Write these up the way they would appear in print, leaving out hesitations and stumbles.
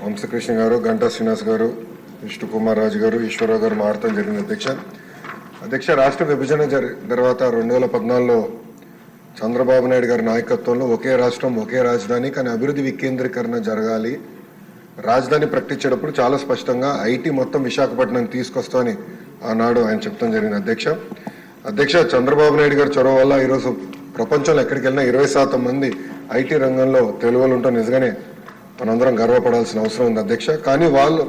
వంశకృష్ణ గారు, గంటా శ్రీనివాస్ గారు, విష్ణు కుమార్ రాజు గారు, ఈశ్వరరావు గారు మాట్లాడటం జరిగింది. అధ్యక్ష రాష్ట్ర విభజన తర్వాత 2014లో చంద్రబాబు నాయుడు గారి నాయకత్వంలో ఒకే రాష్ట్రం ఒకే రాజధాని కానీ అభివృద్ధి వికేంద్రీకరణ జరగాలి, రాజధాని ప్రకటించేటప్పుడు చాలా స్పష్టంగా ఐటీ మొత్తం విశాఖపట్నం తీసుకొస్తామని ఆనాడు ఆయన చెప్తాం జరిగింది. అధ్యక్ష చంద్రబాబు నాయుడు గారి చొరవ వల్ల ఈరోజు ప్రపంచంలో ఎక్కడికి వెళ్ళినా 20% మంది ఐటీ రంగంలో తెలుగులు ఉంటాం. నిజంగానే మనందరం గర్వపడాల్సిన అవసరం ఉంది అధ్యక్ష. కానీ వాళ్ళు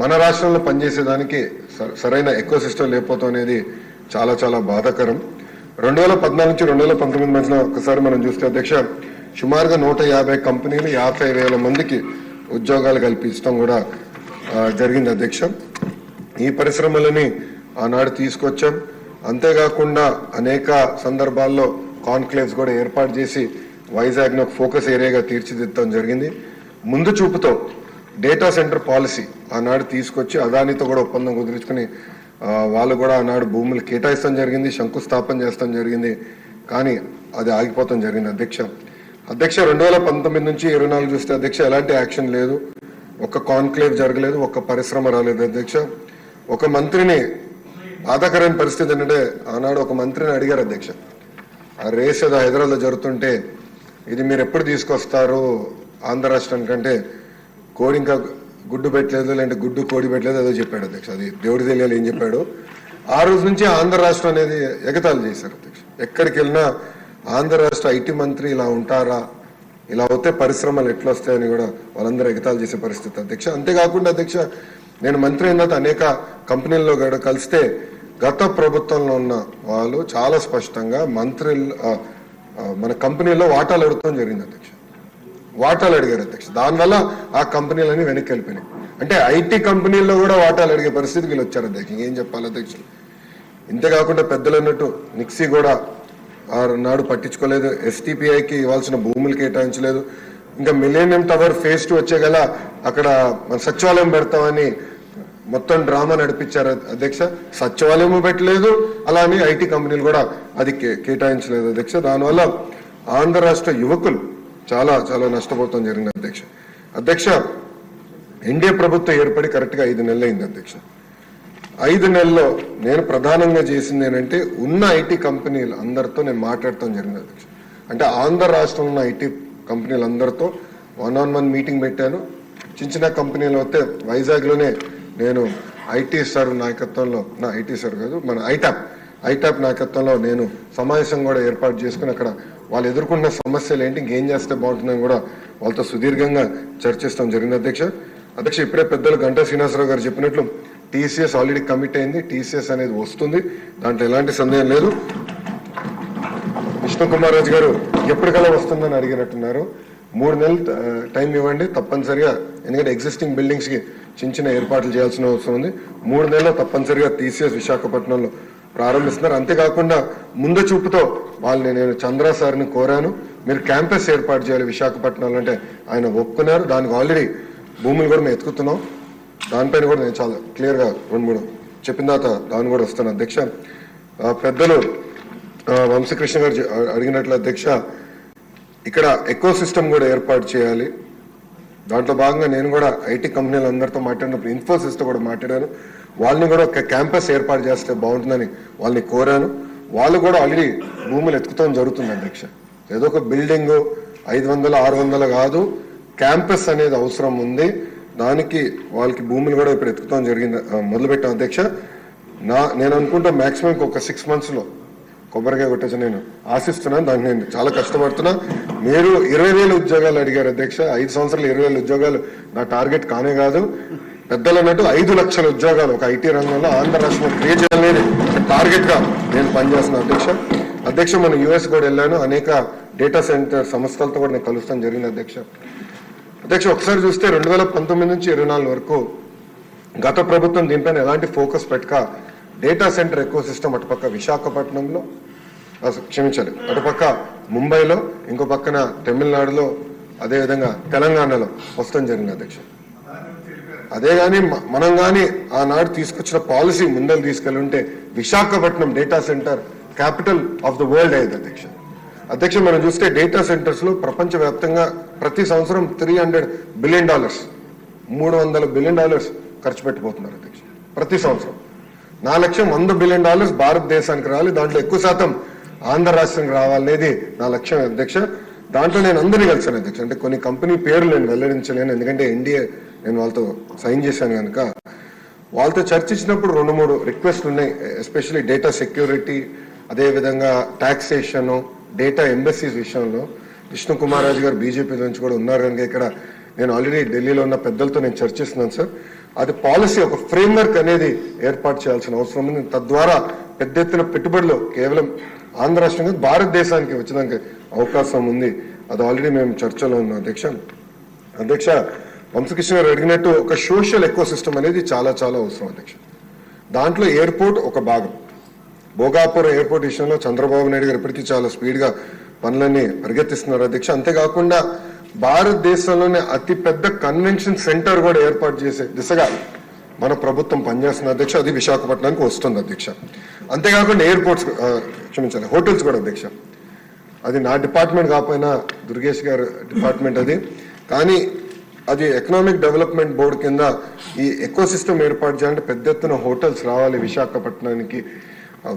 మన రాష్ట్రంలో పనిచేసేదానికి సరైన ఎకో సిస్టమ్ లేకపోవడం అనేది చాలా చాలా బాధాకరం. 2014 నుంచి 2019 మధ్యన ఒకసారి మనం చూస్తే అధ్యక్ష సుమారుగా 150 కంపెనీలు 50,000 మందికి ఉద్యోగాలు కల్పించడం కూడా జరిగింది అధ్యక్ష. ఈ పరిశ్రమలని ఆనాడు తీసుకొచ్చాం. అంతేకాకుండా అనేక సందర్భాల్లో కాన్క్లేవ్స్ కూడా ఏర్పాటు చేసి వైజాగ్ను ఒక ఫోకస్ ఏరియాగా తీర్చిదిద్దడం జరిగింది. ముందు చూపుతో డేటా సెంటర్ పాలసీ ఆనాడు తీసుకొచ్చి అదానితో కూడా ఒప్పందం కుదుర్చుకుని వాళ్ళు కూడా ఆనాడు భూములు కేటాయిస్తాం జరిగింది, శంకుస్థాపన చేస్తాం జరిగింది. కానీ అది ఆగిపోతాం జరిగింది అధ్యక్ష 2019 నుంచి 24 చూస్తే అధ్యక్ష ఎలాంటి యాక్షన్ లేదు, ఒక్క కాన్క్లేవ్ జరగలేదు, ఒక్క పరిశ్రమ రాలేదు అధ్యక్ష. ఒక మంత్రిని బాధాకరమైన పరిస్థితి ఏంటంటే ఆనాడు ఒక మంత్రిని అడిగారు అధ్యక్ష, ఆ రేస్ ఏదో హైదరాబాద్లో జరుగుతుంటే ఇది మీరు ఎప్పుడు తీసుకొస్తారు ఆంధ్ర రాష్ట్రానికంటే కోడి ఇంకా గుడ్డు పెట్టలేదు, లేదంటే గుడ్డు కోడి పెట్టలేదు ఏదో చెప్పాడు అధ్యక్ష. అది దేవుడి తెలియాలి ఏం చెప్పాడు. ఆ రోజు నుంచి ఆంధ్ర రాష్ట్రం అనేది ఎగతాళి చేశారు అధ్యక్ష. ఎక్కడికి వెళ్ళినా ఆంధ్ర రాష్ట్ర ఐటీ మంత్రి ఇలా ఉంటారా, ఇలా అవుతే పరిశ్రమలు ఎట్లా వస్తాయని కూడా వాళ్ళందరూ ఎగతాళి చేసే పరిస్థితి అధ్యక్ష. అంతేకాకుండా అధ్యక్ష నేను మంత్రి అయిన తర్వాత అనేక కంపెనీల్లో కూడా కలిస్తే గత ప్రభుత్వంలో ఉన్న వాళ్ళు చాలా స్పష్టంగా మన కంపెనీలో వాటాలు అడుగుతాం జరిగింది అధ్యక్ష. వాటాలు అడిగారు అధ్యక్ష. దానివల్ల ఆ కంపెనీలన్నీ వెనక్కి వెళ్ళిపోయినాయి. అంటే ఐటీ కంపెనీల్లో కూడా వాటాలు అడిగే పరిస్థితి వీళ్ళు వచ్చారు అధ్యక్ష. ఏం చెప్పాలి అధ్యక్ష. ఇంతేకాకుండా పెద్దలు అన్నట్టు నిక్సీ కూడా నాడు పట్టించుకోలేదు, ఎస్టీపీఐకి ఇవ్వాల్సిన భూములు కేటాయించలేదు. ఇంకా మిలేనియం టవర్ ఫేజ్ 2 వచ్చే గల అక్కడ సచివాలయం పెడతామని మొత్తం డ్రామా నడిపించారు అధ్యక్ష. సచివాలయం పెట్టలేదు, అలానే ఐటీ కంపెనీలు కూడా అది కేటాయించలేదు అధ్యక్ష. దానివల్ల ఆంధ్ర రాష్ట్ర యువకులు చాలా చాలా నష్టపోతాం జరిగింది అధ్యక్ష. ఎన్డీఏ ప్రభుత్వం ఏర్పడి కరెక్ట్గా 5 నెలలు అయింది అధ్యక్ష. 5 నెలల్లో నేను ప్రధానంగా చేసింది ఏంటంటే ఉన్న ఐటీ కంపెనీలు అందరితో నేను మాట్లాడటం జరిగింది అధ్యక్ష. అంటే ఆంధ్ర రాష్ట్రంలో ఉన్న ఐటీ కంపెనీలు అందరితో 1-on-1 మీటింగ్ పెట్టాను. చిన్న కంపెనీలు అయితే వైజాగ్లోనే నేను ఐటీ సార్ నాయకత్వంలో, ఐటీ సార్ కాదు మన ఐటాప్ నాయకత్వంలో నేను సమావేశం కూడా ఏర్పాటు చేసుకుని అక్కడ వాళ్ళు ఎదుర్కొన్న సమస్యలు ఏంటి, ఇంకేం చేస్తే బాగుంటుందని కూడా వాళ్ళతో సుదీర్ఘంగా చర్చిస్తాం జరిగింది అధ్యక్ష. ఇప్పుడే పెద్దలు గంటా శ్రీనివాసరావు గారు చెప్పినట్లు టీసీఎస్ ఆల్రెడీ కమిట్ అయింది. టీసీఎస్ అనేది వస్తుంది, దాంట్లో ఎలాంటి సందేహం లేదు. విష్ణు కుమార్ రాజు గారు ఎప్పటికల్లా వస్తుందని అడిగినట్టున్నారు. 3 నెలలు టైం ఇవ్వండి తప్పనిసరిగా, ఎందుకంటే ఎగ్జిస్టింగ్ బిల్డింగ్స్కి చిన్న ఏర్పాట్లు చేయాల్సిన అవసరం ఉంది. 3 నెలల్లో తప్పనిసరిగా టీసీఎస్ విశాఖపట్నంలో ప్రారంభిస్తున్నారు. అంతేకాకుండా ముందు చూపుతో వాళ్ళని నేను చంద్ర సార్ని కోరాను, మీరు క్యాంపస్ ఏర్పాటు చేయాలి విశాఖపట్నంలో అంటే ఆయన ఒప్పుకున్నారు. దానికి ఆల్రెడీ భూములు కూడా మేము ఎత్తుకుతున్నాం. దానిపైన కూడా నేను చాలా క్లియర్గా 2-3 చెప్పిన తర్వాత దాన్ని కూడా వస్తాను అధ్యక్ష. పెద్దలు వంశకృష్ణ గారు అడిగినట్లు అధ్యక్ష ఇక్కడ ఎకో సిస్టమ్ కూడా ఏర్పాటు చేయాలి. దాంట్లో భాగంగా నేను కూడా ఐటీ కంపెనీలు అందరితో మాట్లాడినప్పుడు ఇన్ఫోసిస్తో కూడా మాట్లాడాను. వాళ్ళని కూడా ఒక క్యాంపస్ ఏర్పాటు చేస్తే బాగుంటుందని వాళ్ళని కోరాను. వాళ్ళు కూడా ఆల్రెడీ భూములు ఎత్తుకుతాం జరుగుతుంది అధ్యక్ష. ఏదో ఒక బిల్డింగ్ 500-600 కాదు, క్యాంపస్ అనేది అవసరం ఉంది. దానికి వాళ్ళకి భూములు కూడా ఇప్పుడు ఎత్తుకుతాం జరిగింది, మొదలుపెట్టాం అధ్యక్ష. నేను అనుకుంటా మాక్సిమం ఒక 6 monthsలో కొబ్బరికాయ కొట్టచ్చు నేను ఆశిస్తున్నాను. దానికి నేను చాలా కష్టపడుతున్నా. మీరు 20,000 ఉద్యోగాలు అడిగారు అధ్యక్ష. 5 సంవత్సరాలు 20,000 ఉద్యోగాలు నా టార్గెట్ కానే కాదు. పెద్దలు అన్నట్టు 5 లక్షల ఉద్యోగాలు ఒక ఐటీ రంగంలో ఆంధ్ర రాష్ట్రంలో క్రియేట్ చేయాలనేది టార్గెట్గా నేను పనిచేస్తున్నాను అధ్యక్ష. మనం యూఎస్ కూడా వెళ్ళాను, అనేక డేటా సెంటర్ సంస్థలతో కూడా నేను కలుస్తాను జరిగింది అధ్యక్ష. ఒకసారి చూస్తే 2019 నుంచి 24 వరకు గత ప్రభుత్వం దీనిపైన ఎలాంటి ఫోకస్ పెట్టక డేటా సెంటర్ ఎకో సిస్టమ్ అటుపక్క విశాఖపట్నంలో, క్షమించాలి, అటుపక్క ముంబైలో, ఇంకో పక్కన తమిళనాడులో, అదేవిధంగా తెలంగాణలో వస్తాం జరిగింది అధ్యక్ష. అదే కానీ మనం కానీ ఆనాడు తీసుకొచ్చిన పాలసీ ముందలు తీసుకెళ్ళి ఉంటే Visakhapatnam data centre capital of the world అయ్యేది అధ్యక్ష. మనం చూస్తే డేటా సెంటర్స్ లో ప్రపంచవ్యాప్తంగా ప్రతి సంవత్సరం $300 బిలియన్ $300 బిలియన్ ఖర్చు పెట్టిపోతున్నారు అధ్యక్ష ప్రతి సంవత్సరం. నా లక్ష్యం $100 బిలియన్ భారతదేశానికి రావాలి, దాంట్లో ఎక్కువ శాతం ఆంధ్ర రాష్ట్రానికి రావాలనేది నా లక్ష్యం అధ్యక్ష. దాంట్లో నేను అందరినీ కలిసాను అధ్యక్ష. అంటే కొన్ని కంపెనీ పేర్లు నేను వెల్లడించలేను, ఎందుకంటే ఎన్డీఏ నేను వాళ్ళతో సైన్ చేశాను కనుక. వాళ్ళతో చర్చించినప్పుడు 2-3 రిక్వెస్ట్లు ఉన్నాయి, ఎస్పెషల్లీ డేటా సెక్యూరిటీ, అదేవిధంగా టాక్సేషన్, డేటా ఎంబసీస్ విషయంలో. విష్ణు కుమార్ రాజు గారు బీజేపీ నుంచి కూడా ఉన్నారు కనుక ఇక్కడ నేను ఆల్రెడీ ఢిల్లీలో ఉన్న పెద్దలతో నేను చర్చిస్తున్నాను సార్. అది పాలసీ, ఒక ఫ్రేమ్వర్క్ అనేది ఏర్పాటు చేయాల్సిన అవసరం ఉంది. తద్వారా పెద్ద ఎత్తున పెట్టుబడులు కేవలం ఆంధ్ర రాష్ట్రంగా భారతదేశానికి వచ్చేదానికి అవకాశం ఉంది. అది ఆల్రెడీ మేము చర్చలో ఉన్నాం అధ్యక్ష. అధ్యక్ష, వంశకృష్ణ గారు అడిగినట్టు ఒక సోషల్ ఎకో సిస్టమ్ అనేది చాలా చాలా అవసరం అధ్యక్ష. దాంట్లో ఎయిర్పోర్ట్ ఒక భాగం. భోగాపురం ఎయిర్పోర్ట్ విషయంలో చంద్రబాబు నాయుడు గారు ఇప్పటికీ చాలా స్పీడ్గా పనులన్నీ పరిగెత్తిస్తున్నారు అధ్యక్ష. అంతేకాకుండా భారతదేశంలోనే అతి పెద్ద కన్వెన్షన్ సెంటర్ కూడా ఏర్పాటు చేసే దిశగా మన ప్రభుత్వం పనిచేస్తున్న అధ్యక్ష. అది విశాఖపట్నానికి వస్తుంది అధ్యక్ష. అంతేకాకుండా ఎయిర్పోర్ట్స్, క్షమించాలి, హోటల్స్ కూడా అధ్యక్ష. అది నా డిపార్ట్మెంట్ కాకపోయినా దుర్గేష్ గారు డిపార్ట్మెంట్ అది, కానీ అది ఎకనామిక్ డెవలప్మెంట్ బోర్డు కింద ఈ ఎకో సిస్టమ్ ఏర్పాటు చేయాలంటే పెద్ద ఎత్తున హోటల్స్ రావాలి విశాఖపట్నానికి.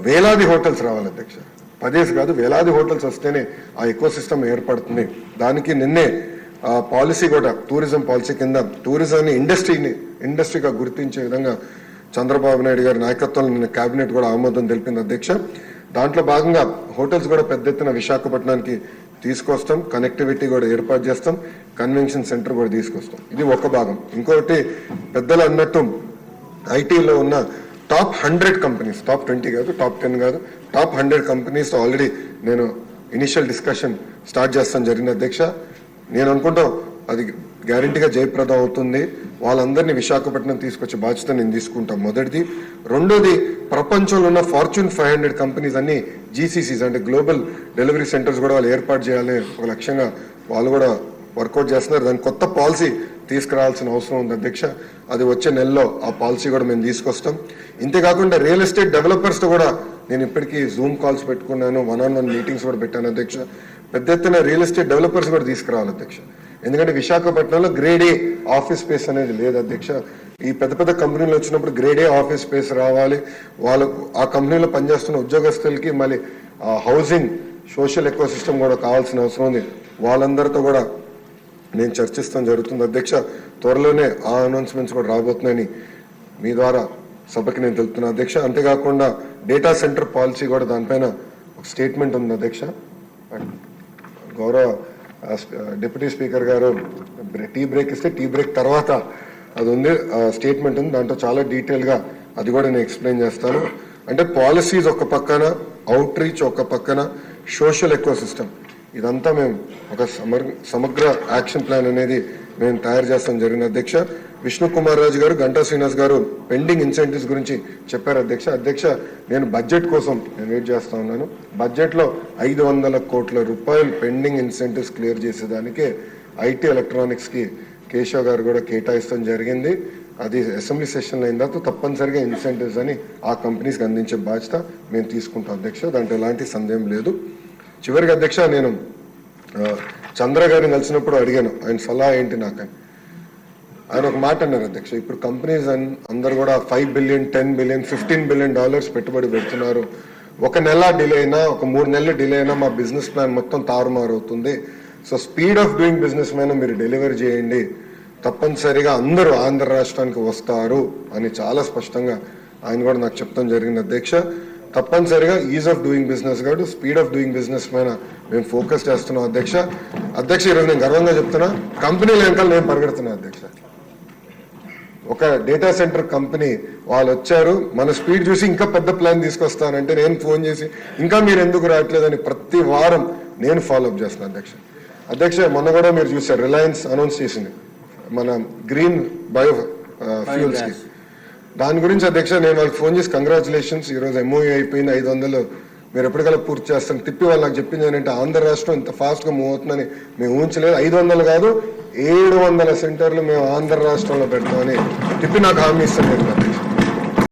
వేలాది హోటల్స్ రావాలి అధ్యక్ష, 10 కాదు, వేలాది హోటల్స్ వస్తేనే ఆ ఎకో సిస్టమ్ ఏర్పడుతుంది. దానికి నిన్నే పాలసీ కూడా టూరిజం పాలసీ కింద టూరిజాన్ని ఇండస్ట్రీగా గుర్తించే విధంగా చంద్రబాబు నాయుడు గారి నాయకత్వంలో నిన్న కేబినెట్ కూడా ఆమోదం తెలిపింది అధ్యక్ష. దాంట్లో భాగంగా హోటల్స్ కూడా పెద్ద ఎత్తున విశాఖపట్నానికి తీసుకొస్తాం, కనెక్టివిటీ కూడా ఏర్పాటు చేస్తాం, కన్వెన్షన్ సెంటర్ కూడా తీసుకొస్తాం. ఇది ఒక భాగం. ఇంకొకటి పెద్దలు అన్నట్టు ఐటీలో ఉన్న టాప్ 100 కంపెనీస్, టాప్ 20 కాదు, టాప్ 10 కాదు, టాప్ 100 కంపెనీస్ ఆల్రెడీ నేను ఇనిషియల్ డిస్కషన్ స్టార్ట్ చేస్తాను జరిగింది అధ్యక్ష. నేను అనుకుంటాం అది గ్యారంటీగా జయప్రదం అవుతుంది. వాళ్ళందరినీ విశాఖపట్నం తీసుకొచ్చే బాధ్యత నేను తీసుకుంటాం, మొదటిది. రెండోది, ప్రపంచంలో ఉన్న ఫార్చ్యూన్ 500 కంపెనీస్ అన్ని జీసీసీస్ అంటే గ్లోబల్ డెలివరీ సెంటర్స్ కూడా వాళ్ళు ఏర్పాటు చేయాలి ఒక లక్ష్యంగా వాళ్ళు కూడా వర్కౌట్ చేస్తున్నారు. దాని కొత్త పాలసీ తీసుకురావాల్సిన అవసరం ఉంది అధ్యక్ష. అది వచ్చే నెలలో ఆ పాలసీ కూడా మేము తీసుకొస్తాం. ఇంతేకాకుండా రియల్ ఎస్టేట్ డెవలపర్స్తో కూడా నేను ఇప్పటికీ జూమ్ కాల్స్ పెట్టుకున్నాను, 1-on-1 మీటింగ్స్ కూడా పెట్టాను అధ్యక్ష. పెద్ద ఎత్తున రియల్ ఎస్టేట్ డెవలపర్స్ కూడా తీసుకురావాలి అధ్యక్ష. ఎందుకంటే విశాఖపట్నంలో గ్రేడ్ ఏ ఆఫీస్ స్పేస్ అనేది లేదు అధ్యక్ష. ఈ పెద్ద పెద్ద కంపెనీలు వచ్చినప్పుడు గ్రేడ్ ఏ ఆఫీస్ స్పేస్ రావాలి. వాళ్ళకు ఆ కంపెనీలో పనిచేస్తున్న ఉద్యోగస్తులకి మళ్ళీ హౌసింగ్ సోషల్ ఎకో సిస్టమ్ కూడా కావాల్సిన అవసరం ఉంది. వాళ్ళందరితో కూడా నేను చర్చిస్తాం జరుగుతుంది అధ్యక్ష. త్వరలోనే ఆ అనౌన్స్మెంట్స్ కూడా రాబోతున్నాయని మీ ద్వారా సభకి నేను తెలుపుతున్నా అధ్యక్ష. అంతేకాకుండా డేటా సెంటర్ పాలసీ కూడా దానిపైన ఒక స్టేట్మెంట్ ఉంది అధ్యక్ష. గౌరవ డిప్యూటీ స్పీకర్ గారు టీ బ్రేక్ ఇస్తే టీ బ్రేక్ తర్వాత అది ఉంది, స్టేట్మెంట్ ఉంది. దాంట్లో చాలా డీటెయిల్గా అది కూడా నేను ఎక్స్ప్లెయిన్ చేస్తాను. అంటే పాలసీస్ ఒక పక్కన, అవుట్ రీచ్ ఒక పక్కన, సోషల్ ఎకో సిస్టమ్, ఇదంతా మేము ఒక సమగ్ర యాక్షన్ ప్లాన్ అనేది మేము తయారు చేస్తాం జరిగిన అధ్యక్ష. విష్ణు కుమార్ రాజు గారు, గంటా శ్రీనివాస్ గారు పెండింగ్ ఇన్సెంటివ్స్ గురించి చెప్పారు అధ్యక్ష. అధ్యక్ష, నేను బడ్జెట్ కోసం నేను వెయిట్ చేస్తా ఉన్నాను. బడ్జెట్లో 500 కోట్ల రూపాయలు పెండింగ్ ఇన్సెంటివ్స్ క్లియర్ చేసేదానికే ఐటీ ఎలక్ట్రానిక్స్కి కేశవ్ గారు కూడా కేటాయిస్తాం జరిగింది. అది అసెంబ్లీ సెషన్లో అయిన తర్వాత తప్పనిసరిగా ఇన్సెంటివ్స్ అని ఆ కంపెనీస్కి అందించే బాధ్యత మేము తీసుకుంటాం అధ్యక్ష. దాంట్లో ఎలాంటి సందేహం లేదు. చివరికి అధ్యక్ష, నేను చంద్ర గారిని కలిసినప్పుడు అడిగాను ఆయన సలహా ఏంటి నాకని. ఆయన ఒక మాట అన్నారు అధ్యక్ష, ఇప్పుడు కంపెనీస్ అందరు కూడా $5 బిలియన్, $10 బిలియన్, $15 బిలియన్ పెట్టుబడి పెడుతున్నారు. ఒక నెల డిలే అయినా, ఒక 3 నెలలు డిలే అయినా మా బిజినెస్ ప్లాన్ మొత్తం తారుమారు అవుతుంది. So speed of doing business మీద మీరు డెలివరీ చేయండి, తప్పనిసరిగా అందరూ ఆంధ్ర రాష్ట్రానికి వస్తారు అని చాలా స్పష్టంగా ఆయన కూడా నాకు చెప్తాం జరిగింది అధ్యక్ష. తప్పనిసరిగా ఈజ్ ఆఫ్ డూయింగ్ బిజినెస్ కాదు, స్పీడ్ ఆఫ్ డూయింగ్ బిజినెస్ పైన మేము ఫోకస్ చేస్తున్నాం అధ్యక్ష. అధ్యక్ష, ఈరోజు నేను గర్వంగా చెప్తున్నా, కంపెనీల వెనకాల నేను పరిగెడుతున్నా అధ్యక్ష. ఒక డేటా సెంటర్ కంపెనీ వాళ్ళు వచ్చారు, మన స్పీడ్ చూసి ఇంకా పెద్ద ప్లాన్ తీసుకొస్తానంటే నేను ఫోన్ చేసి ఇంకా మీరు ఎందుకు రావట్లేదని ప్రతి వారం నేను ఫాలోఅప్ చేస్తున్నాను అధ్యక్ష. అధ్యక్ష, మొన్న కూడా మీరు చూసారు, రిలయన్స్ అనౌన్స్ చేసింది మన గ్రీన్ బయో ఫ్యూల్స్కి. దాని గురించి అధ్యక్ష నేను వాళ్ళకి ఫోన్ చేసి కంగ్రాచులేషన్స్, ఈరోజు ఎంఓయూ అయిపోయింది, 500 మీరు ఎప్పటికల్లా పూర్తి చేస్తాను తిప్పి వాళ్ళు నాకు చెప్పింది ఏంటంటే ఆంధ్ర రాష్ట్రం ఇంత ఫాస్ట్గా మూవ్ అవుతుందని మేము ఊహించలేదు. 500 కాదు 700 సెంటర్లు మేము ఆంధ్ర రాష్ట్రంలో పెడతామని తిప్పి నాకు హామీ ఇస్తాను.